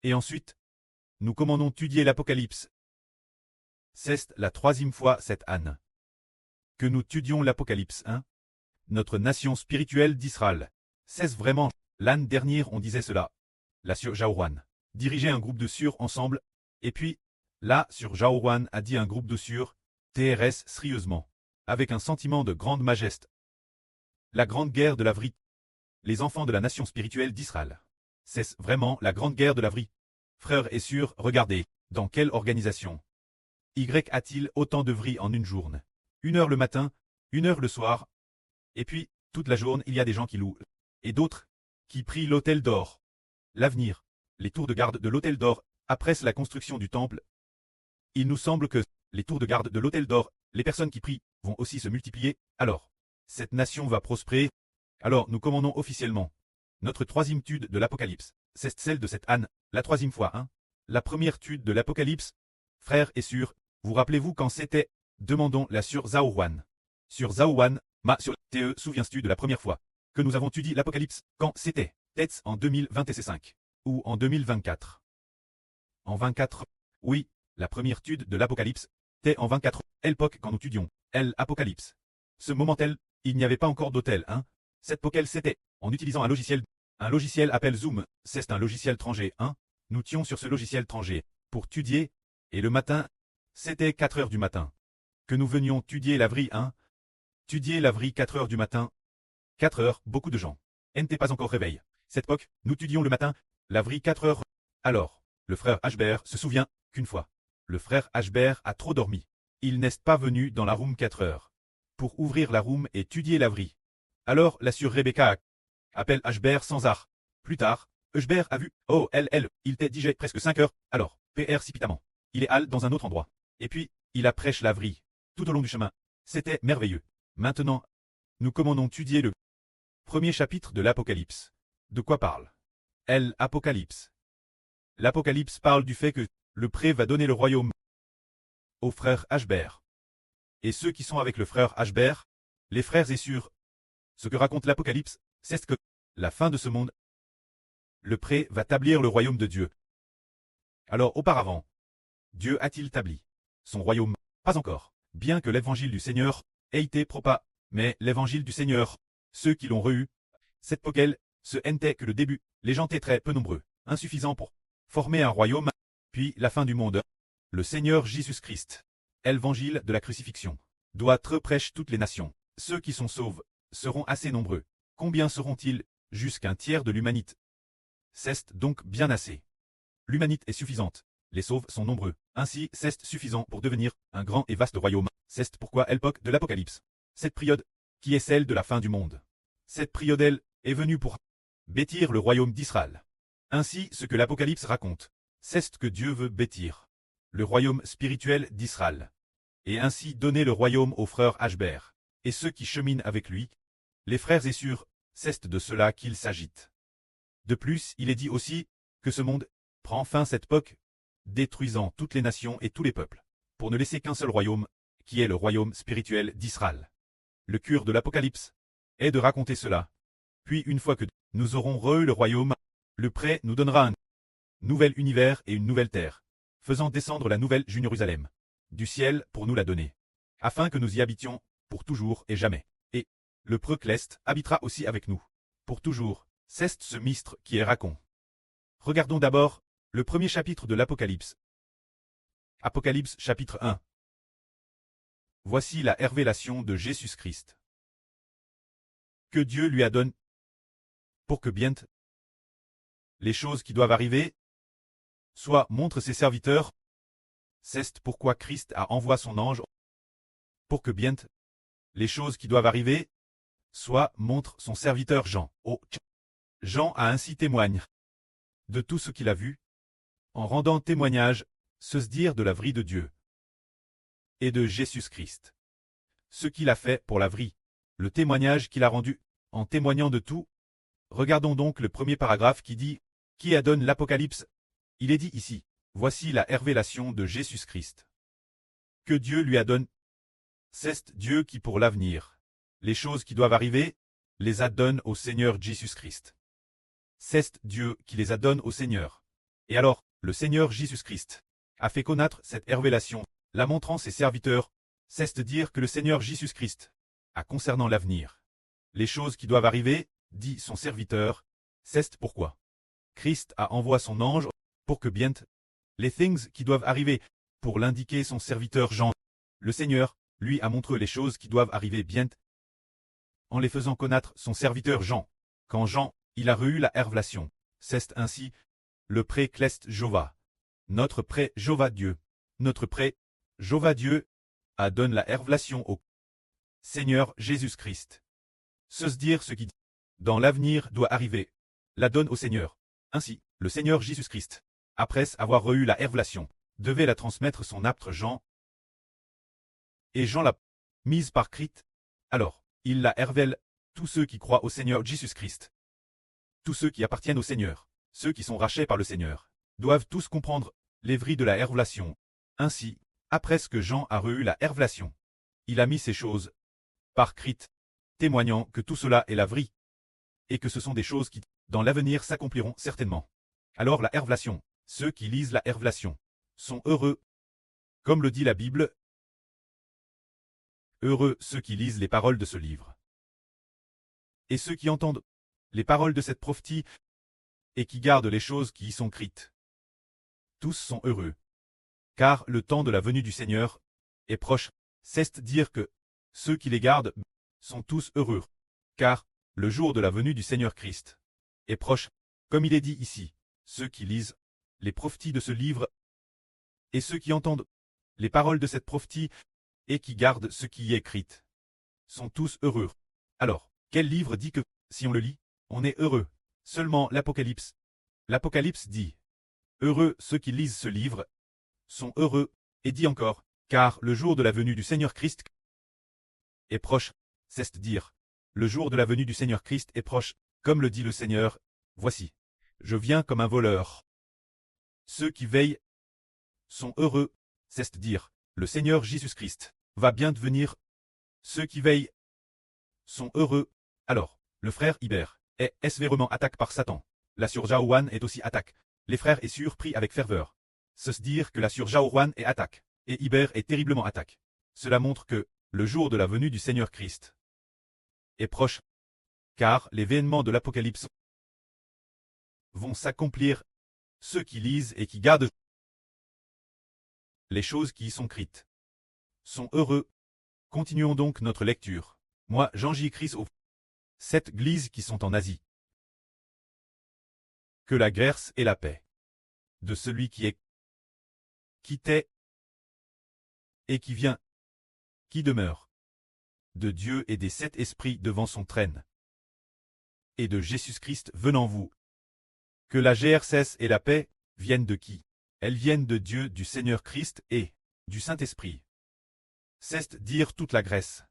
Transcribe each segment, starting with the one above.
Et ensuite, nous commandons d'étudier l'Apocalypse. C'est la troisième fois cette année que nous étudions l'Apocalypse 1, notre nation spirituelle d'Israël. C'est vraiment, l'année dernière on disait cela. La sur Jaourouan dirigeait un groupe de sur ensemble, et puis, là sur Jaourouan a dit un groupe de sur, TRS sérieusement, avec un sentiment de grande majesté. La grande guerre de la vraie. Les enfants de la nation spirituelle d'Israël. C'est vraiment la grande guerre de la vraie. Frères et sœurs, regardez, dans quelle organisation Y a-t-il autant de vris en une journée? 1 heure le matin, 1 heure le soir. Et puis, toute la journée, il y a des gens qui louent. Et d'autres, qui prient l'autel d'or. L'avenir, les tours de garde de l'autel d'or, après la construction du temple. Il nous semble que, les tours de garde de l'autel d'or, les personnes qui prient, vont aussi se multiplier, alors, cette nation va prospérer. Alors nous commandons officiellement. Notre troisième étude de l'Apocalypse, c'est celle de cette année, la troisième fois, hein. La première étude de l'Apocalypse, frères et sœurs, vous rappelez-vous quand c'était? Demandons la sur Zaourouan. Sur Zaourouan, sur TE, souviens-tu de la première fois que nous avons étudié l'Apocalypse, quand c'était? Peut-être en 2025 ou en 2024. En 24. Oui, la première étude de l'Apocalypse, était en 24. L'époque quand nous étudions l'Apocalypse. Ce moment-tel, il n'y avait pas encore d'hôtel, hein. Cette poquelle c'était, en utilisant un logiciel appelle Zoom, c'est un logiciel étranger, hein. Nous tions sur ce logiciel étranger, pour étudier, et le matin, c'était 4 heures du matin. Que nous venions étudier la vraie, hein. Étudier la vraie 4 heures du matin. 4 heures, beaucoup de gens. N'était pas encore réveil. Cette époque, nous étudions le matin, la vraie 4 heures. Alors, le frère Ashbert se souvient qu'une fois, le frère Ashbert a trop dormi. Il n'est pas venu dans la room 4 heures. Pour ouvrir la room et étudier la vraie. Alors la sœur Rebecca appelle Ashbert sans art. Plus tard, Ashbert a vu, oh il t'est digé presque 5 heures, alors, PR précipitamment. Il est allé dans un autre endroit. Et puis, il a prêché la vraie. Tout au long du chemin. C'était merveilleux. Maintenant, nous commandons d'étudier le premier chapitre de l'Apocalypse. De quoi parle l'Apocalypse. L'Apocalypse parle du fait que le prêtre va donner le royaume au frère Ashbert. Et ceux qui sont avec le frère Ashbert, les frères et sœurs. Ce que raconte l'Apocalypse, c'est que, la fin de ce monde, le prêtre va établir le royaume de Dieu. Alors auparavant, Dieu a-t-il établi son royaume? Pas encore, bien que l'évangile du Seigneur ait été propagé, mais l'évangile du Seigneur, ceux qui l'ont reçu, cette poquelle, ce n'était que le début, les gens étaient très peu nombreux, insuffisants pour former un royaume, puis la fin du monde. Le Seigneur Jésus-Christ, l'évangile de la crucifixion, doit être prêché toutes les nations. Ceux qui sont sauvés seront assez nombreux. Combien seront-ils? Jusqu'un tiers de l'humanité. C'est donc bien assez. L'humanité est suffisante. Les sauves sont nombreux. Ainsi, c'est suffisant pour devenir un grand et vaste royaume. C'est pourquoi l'époque de l'Apocalypse. Cette période, qui est celle de la fin du monde. Cette période, elle, est venue pour bâtir le royaume d'Israël. Ainsi, ce que l'Apocalypse raconte, c'est que Dieu veut bâtir le royaume spirituel d'Israël. Et ainsi donner le royaume aux frères Ashbert, et ceux qui cheminent avec lui. Les frères et sœurs, c'est de cela qu'il s'agit. De plus, il est dit aussi que ce monde prend fin cette époque, détruisant toutes les nations et tous les peuples, pour ne laisser qu'un seul royaume, qui est le royaume spirituel d'Israël. Le cœur de l'Apocalypse est de raconter cela. Puis une fois que nous aurons reçu le royaume, le prêtre nous donnera un nouvel univers et une nouvelle terre, faisant descendre la nouvelle Jérusalem du ciel pour nous la donner, afin que nous y habitions pour toujours et jamais. Et le Procleste habitera aussi avec nous, pour toujours. C'est ce mystère qui est raconté. Regardons d'abord le premier chapitre de l'Apocalypse. Apocalypse chapitre 1. Voici la révélation de Jésus-Christ, que Dieu lui a donné, pour que bientôt les choses qui doivent arriver, soit montre ses serviteurs. C'est pourquoi Christ a envoyé son ange, pour que bientôt les choses qui doivent arriver, soit montre son serviteur Jean. Jean a ainsi témoigne de tout ce qu'il a vu, en rendant témoignage, se dire de la vraie de Dieu et de Jésus-Christ. Ce qu'il a fait pour la vraie, le témoignage qu'il a rendu, en témoignant de tout. Regardons donc le premier paragraphe qui dit, qui adonne l'Apocalypse. Il est dit ici, voici la révélation de Jésus-Christ, que Dieu lui adonne. C'est Dieu qui pour l'avenir, les choses qui doivent arriver, les adonne au Seigneur Jésus-Christ. C'est Dieu qui les adonne au Seigneur. Et alors, le Seigneur Jésus-Christ a fait connaître cette révélation, la montrant ses serviteurs, c'est-à-dire que le Seigneur Jésus-Christ a concernant l'avenir. Les choses qui doivent arriver, dit son serviteur, c'est pourquoi Christ a envoyé son ange pour que bien les things qui doivent arriver, pour l'indiquer son serviteur Jean. Le Seigneur, lui, a montré les choses qui doivent arriver bien en les faisant connaître son serviteur Jean. Quand Jean, il a reçu la révélation, c'est ainsi le pré-clest Jova. Notre pré-Jova Dieu. Notre pré-Jova Dieu a donné la révélation au Seigneur Jésus-Christ. Se dire ce qui, dans l'avenir, doit arriver, la donne au Seigneur. Ainsi, le Seigneur Jésus-Christ, après avoir reçu la révélation, devait la transmettre son apôtre Jean. Et Jean l'a mise par Christ. Alors, il la révèle, tous ceux qui croient au Seigneur Jésus-Christ. Tous ceux qui appartiennent au Seigneur, ceux qui sont rachetés par le Seigneur, doivent tous comprendre les vrais de la révélation. Ainsi, après ce que Jean a reçu la révélation, il a mis ces choses par Christ, témoignant que tout cela est la vraie, et que ce sont des choses qui, dans l'avenir, s'accompliront certainement. Alors la révélation, ceux qui lisent la révélation, sont heureux. Comme le dit la Bible, heureux ceux qui lisent les paroles de ce livre. Et ceux qui entendent les paroles de cette prophétie, et qui gardent les choses qui y sont écrites. Tous sont heureux. Car le temps de la venue du Seigneur est proche, c'est dire que ceux qui les gardent sont tous heureux. Car le jour de la venue du Seigneur Christ est proche, comme il est dit ici, ceux qui lisent les prophéties de ce livre, et ceux qui entendent les paroles de cette prophétie, et qui gardent ce qui y est écrit, sont tous heureux. Alors, quel livre dit que, si on le lit, on est heureux? Seulement l'Apocalypse. L'Apocalypse dit, heureux ceux qui lisent ce livre, sont heureux, et dit encore, car le jour de la venue du Seigneur Christ est proche, c'est dire, le jour de la venue du Seigneur Christ est proche, comme le dit le Seigneur, voici, je viens comme un voleur. Ceux qui veillent sont heureux, c'est dire, le Seigneur Jésus-Christ va bien devenir. Ceux qui veillent sont heureux. Alors, le frère Hubert est sévèrement attaqué par Satan. La sœur Jaowan est aussi attaquée. Les frères est surpris avec ferveur. Se dire que la sœur Jaowan est attaquée, et Hubert est terriblement attaqué. Cela montre que le jour de la venue du Seigneur Christ est proche, car les événements de l'Apocalypse vont s'accomplir. Ceux qui lisent et qui gardent les choses qui y sont écrites sont heureux. Continuons donc notre lecture. Moi, Jean-J. aux 7 églises qui sont en Asie. Que la grâce et la paix de celui qui est, qui t'est et qui vient, qui demeure, de Dieu et des 7 esprits devant son trône, et de Jésus-Christ venant vous. Que la grâce et la paix viennent de qui? Elles viennent de Dieu, du Seigneur Christ et du Saint-Esprit. C'est dire toute la grâce,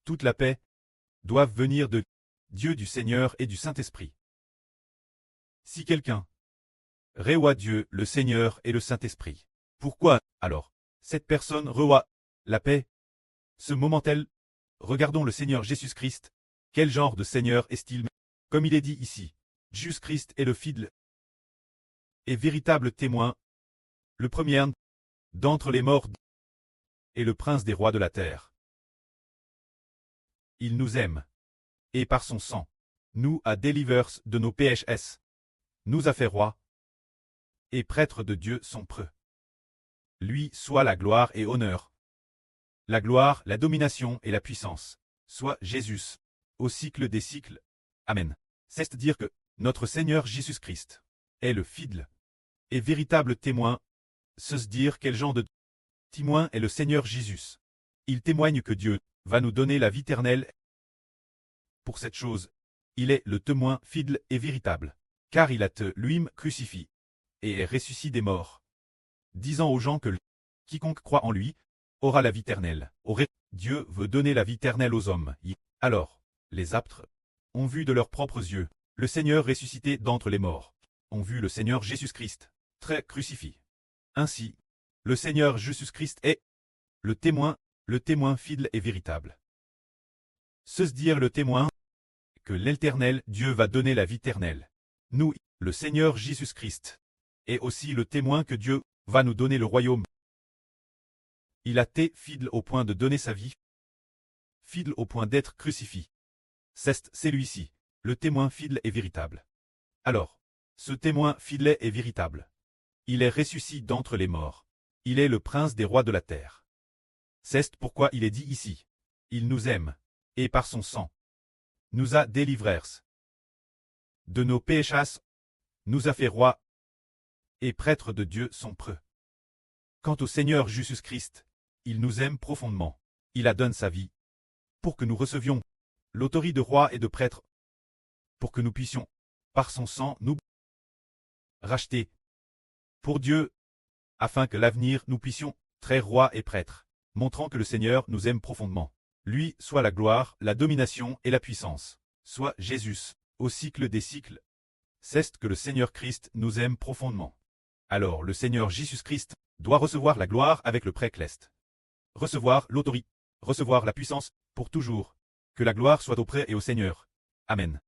toute la paix, doivent venir de Dieu, du Seigneur et du Saint-Esprit. Si quelqu'un reçoit Dieu, le Seigneur et le Saint-Esprit, pourquoi, alors, cette personne reçoit la paix? Ce moment-elle, regardons le Seigneur Jésus-Christ. Quel genre de Seigneur est-il? Comme il est dit ici, Jésus-Christ est le fidèle et véritable témoin, le premier d'entre les morts et le prince des rois de la terre. Il nous aime, et par son sang, nous a délivrés de nos péchés, nous a fait rois et prêtres de Dieu son preux. Lui soit la gloire et honneur, la gloire, la domination et la puissance, soit Jésus, au cycle des cycles. Amen. C'est dire que notre Seigneur Jésus-Christ est le fidèle et véritable témoin. Se dire quel genre de témoin est le Seigneur Jésus. Il témoigne que Dieu va nous donner la vie éternelle. Pour cette chose, il est le témoin fidèle et véritable, car il a lui-même crucifié et est ressuscité des morts, disant aux gens que quiconque croit en lui aura la vie éternelle. Dieu veut donner la vie éternelle aux hommes. Alors, les apôtres ont vu de leurs propres yeux le Seigneur ressuscité d'entre les morts, ont vu le Seigneur Jésus-Christ très crucifié. Ainsi, le Seigneur Jésus-Christ est le témoin fidèle et véritable. Se dire le témoin que l'Éternel Dieu va donner la vie éternelle. Nous, le Seigneur Jésus-Christ, est aussi le témoin que Dieu va nous donner le royaume. Il a été fidèle au point de donner sa vie, fidèle au point d'être crucifié. C'est celui-ci, le témoin fidèle et véritable. Alors, ce témoin fidèle et véritable, il est ressuscité d'entre les morts. Il est le prince des rois de la terre. C'est pourquoi il est dit ici. Il nous aime, et par son sang, nous a délivrés de nos péchés, nous a fait rois et prêtres de Dieu son preux. Quant au Seigneur Jésus-Christ, il nous aime profondément. Il a donné sa vie pour que nous recevions l'autorité de roi et de prêtre, pour que nous puissions, par son sang, nous racheter pour Dieu, afin que l'avenir nous puissions traire roi et prêtre, montrant que le Seigneur nous aime profondément. Lui soit la gloire, la domination et la puissance, soit Jésus, au cycle des cycles. C'est que le Seigneur Christ nous aime profondément. Alors le Seigneur Jésus-Christ doit recevoir la gloire avec le précleste, recevoir l'autorité, recevoir la puissance, pour toujours. Que la gloire soit auprès et au Seigneur. Amen.